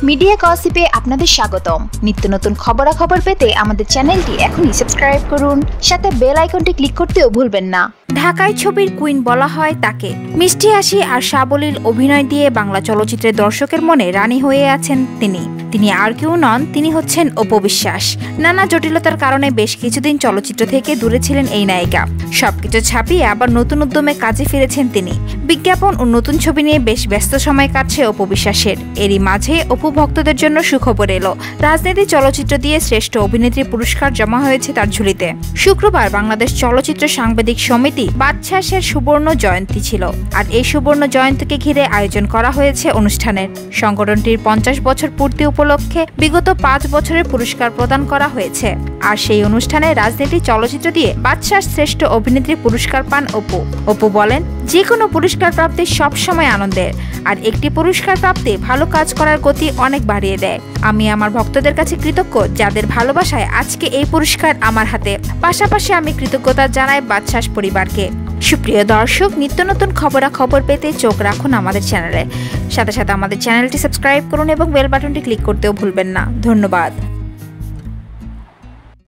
Media গসিপে আপনাদের স্বাগতম। নিত্য নতুন খবরাখবর পেতে আমাদের চ্যানেলটি এখনই সাবস্ক্রাইব করুন, সাথে বেল আইকনটি ক্লিক করতেও ভুলবেন না। ঢাকায় ছবির কুইন বলা হয় তাকে। মিষ্টি হাসি আর সাবলীল অভিনয় দিয়ে বাংলা চলচ্চিত্রের দর্শকের মনে রানী হয়ে আছেন তিনি আর কেউ নন, তিনি হচ্ছেন অপু বিশ্বাস। নানা জটিলতার কারণে বেশ কিছুদিন চলচ্চিত্র থেকে দূরে ছিলেন এই নায়িকা। সবকিছু ছাপিয়ে আবার নতুন উদ্যমে কাজে ফিরেছেন তিনি। বিজ্ঞাপন ও নতুন ছবি নিয়ে বেশ ব্যস্ত সময় কাটছে অপু বিশ্বাসের। এরই মাঝে অপু ভক্তদের জন্য সুখবর এলো। রাজনীতি চলচ্চিত্র দিয়ে শ্রেষ্ঠ অভিনেত্রী পুরস্কার জমা হয়েছে তার ঝুলিতে। শুক্রবার বাংলাদেশ চলচ্চিত্র সাংবাদিক সমিতি বাদশাহের সুবর্ণ জয়ন্তী ছিল, আর এই সুবর্ণ জয়ন্তীকে ঘিরে আয়োজন করা হয়েছে অনুষ্ঠানের। সংগঠনটির 50 বছর পূর্তি উপলক্ষে বিগত 5 বছরের পুরস্কার প্রদান করা হয়েছে। আর সেই অনুষ্ঠানে রাজনীতি চলচ্চিত্র দিয়ে বাদশাহ শ্রেষ্ঠ অভিনেত্রী পুরস্কার পান অপু বলেন, যে কোনো পুরস্কার প্রাপ্তি সবসময় আনন্দের, আর একটি পুরস্কার প্রাপ্তি ভালো কাজ করার গতি অনেক বাড়িয়ে দেয়। আমি আমার ভক্তদের কাছে কৃতজ্ঞ, যাদের ভালোবাসায় আজকে এই পুরস্কার আমার হাতে। পাশাপাশি আমি কৃতজ্ঞতা জানাই বাদশাহ পরিবারকে। সুপ্রিয় দর্শক, নিত্য নতুন খবরাখবর পেতে চোখ রাখুন আমাদের চ্যানেলে। সাথে সাথে আমাদের চ্যানেলটি সাবস্ক্রাইব করুন এবং বেল বাটনটি ক্লিক করতেও ভুলবেন না। ধন্যবাদ।